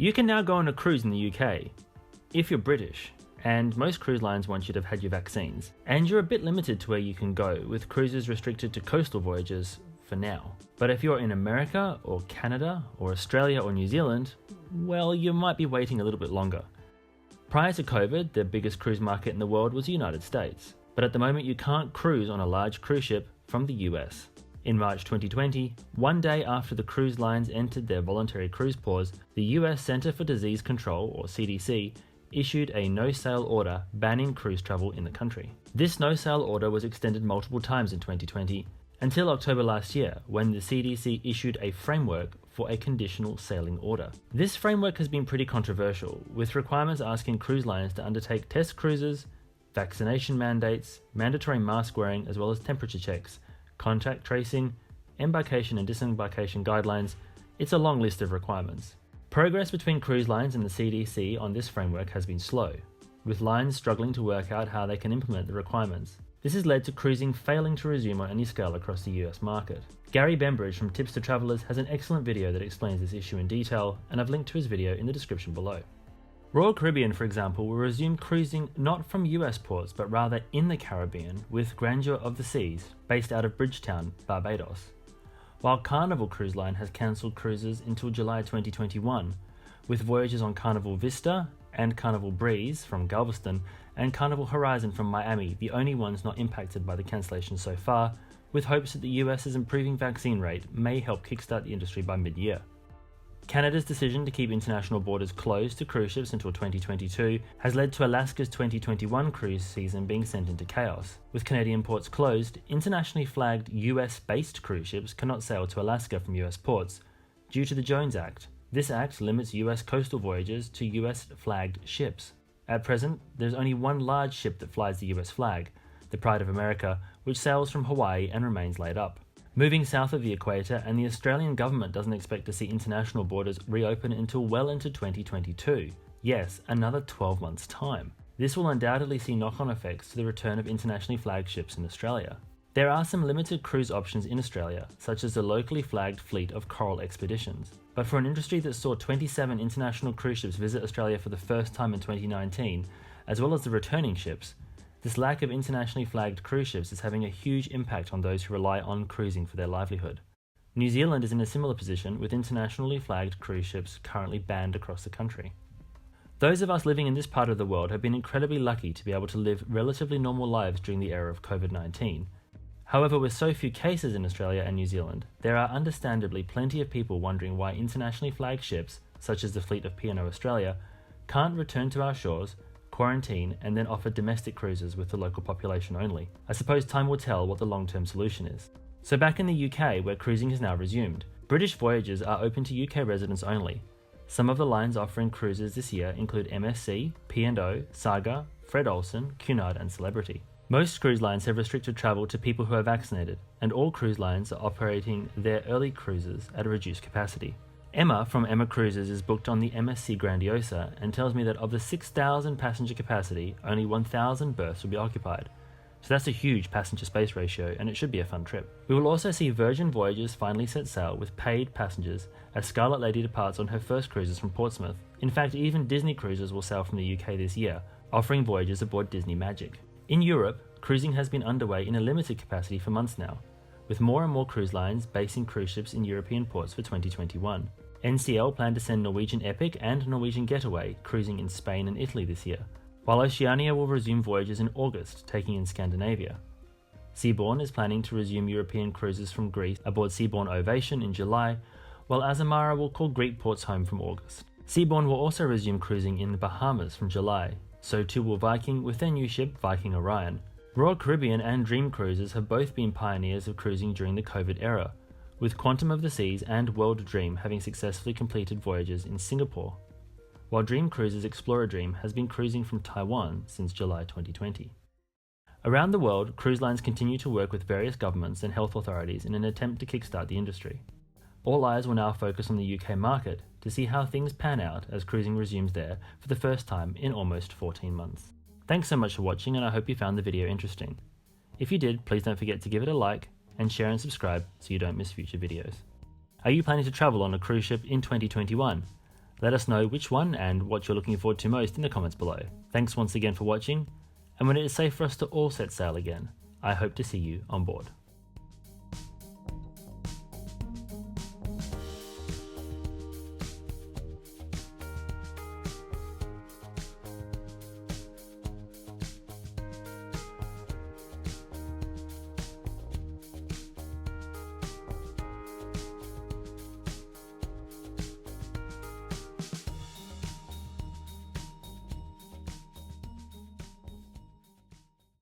You can now go on a cruise in the UK, if you're British, and most cruise lines want you to have had your vaccines, and you're a bit limited to where you can go, with cruises restricted to coastal voyages for now. But if you're in America, or Canada, or Australia, or New Zealand, well, you might be waiting a little bit longer. Prior to COVID, the biggest cruise market in the world was the United States, but at the moment you can't cruise on a large cruise ship from the US. In March 2020, one day after the cruise lines entered their voluntary cruise pause, the US Center for Disease Control, or CDC, issued a no-sail order banning cruise travel in the country. This no-sail order was extended multiple times in 2020, until October last year, when the CDC issued a framework for a conditional sailing order. This framework has been pretty controversial, with requirements asking cruise lines to undertake test cruises, vaccination mandates, mandatory mask wearing as well as temperature checks, contact tracing, embarkation and disembarkation guidelines. It's a long list of requirements. Progress between cruise lines and the CDC on this framework has been slow, with lines struggling to work out how they can implement the requirements. This has led to cruising failing to resume on any scale across the US market. Gary Bembridge from Tips to Travelers has an excellent video that explains this issue in detail, and I've linked to his video in the description below. Royal Caribbean, for example, will resume cruising not from US ports but rather in the Caribbean with Grandeur of the Seas, based out of Bridgetown, Barbados. While Carnival Cruise Line has cancelled cruises until July 2021, with voyages on Carnival Vista and Carnival Breeze from Galveston and Carnival Horizon from Miami the only ones not impacted by the cancellation so far, with hopes that the US's improving vaccine rate may help kickstart the industry by mid-year. Canada's decision to keep international borders closed to cruise ships until 2022 has led to Alaska's 2021 cruise season being sent into chaos. With Canadian ports closed, internationally flagged US-based cruise ships cannot sail to Alaska from US ports due to the Jones Act. This act limits US coastal voyages to US-flagged ships. At present, there's only one large ship that flies the US flag, the Pride of America, which sails from Hawaii and remains laid up. Moving south of the equator, and the Australian government doesn't expect to see international borders reopen until well into 2022. Yes, another 12 months' time. This will undoubtedly see knock-on effects to the return of internationally flagged ships in Australia. There are some limited cruise options in Australia, such as the locally flagged fleet of Coral Expeditions. But for an industry that saw 27 international cruise ships visit Australia for the first time in 2019, as well as the returning ships, this lack of internationally flagged cruise ships is having a huge impact on those who rely on cruising for their livelihood. New Zealand is in a similar position, with internationally flagged cruise ships currently banned across the country. Those of us living in this part of the world have been incredibly lucky to be able to live relatively normal lives during the era of COVID-19. However, with so few cases in Australia and New Zealand, there are understandably plenty of people wondering why internationally flagged ships, such as the fleet of P&O Australia, can't return to our shores, quarantine, and then offer domestic cruises with the local population only. I suppose time will tell what the long-term solution is. So back in the UK, where cruising has now resumed, British voyages are open to UK residents only. Some of the lines offering cruises this year include MSC, P&O, Saga, Fred Olsen, Cunard and Celebrity. Most cruise lines have restricted travel to people who are vaccinated, and all cruise lines are operating their early cruises at a reduced capacity. Emma from Emma Cruises is booked on the MSC Grandiosa and tells me that of the 6,000 passenger capacity, only 1,000 berths will be occupied. So that's a huge passenger space ratio, and it should be a fun trip. We will also see Virgin Voyages finally set sail with paid passengers as Scarlet Lady departs on her first cruises from Portsmouth. In fact, even Disney Cruises will sail from the UK this year, offering voyages aboard Disney Magic. In Europe, cruising has been underway in a limited capacity for months now, with more and more cruise lines basing cruise ships in European ports for 2021. NCL plan to send Norwegian Epic and Norwegian Getaway cruising in Spain and Italy this year, while Oceania will resume voyages in August, taking in Scandinavia. Seabourn is planning to resume European cruises from Greece aboard Seabourn Ovation in July, while Azamara will call Greek ports home from August. Seabourn will also resume cruising in the Bahamas from July, so too will Viking with their new ship Viking Orion. Royal Caribbean and Dream Cruises have both been pioneers of cruising during the COVID era, with Quantum of the Seas and World Dream having successfully completed voyages in Singapore, while Dream Cruises Explorer Dream has been cruising from Taiwan since July 2020. Around the world, cruise lines continue to work with various governments and health authorities in an attempt to kickstart the industry. All eyes will now focus on the UK market to see how things pan out as cruising resumes there for the first time in almost 14 months. Thanks so much for watching, and I hope you found the video interesting. If you did, please don't forget to give it a like and share and subscribe so you don't miss future videos. Are you planning to travel on a cruise ship in 2021? Let us know which one and what you're looking forward to most in the comments below. Thanks once again for watching, and when it is safe for us to all set sail again, I hope to see you on board.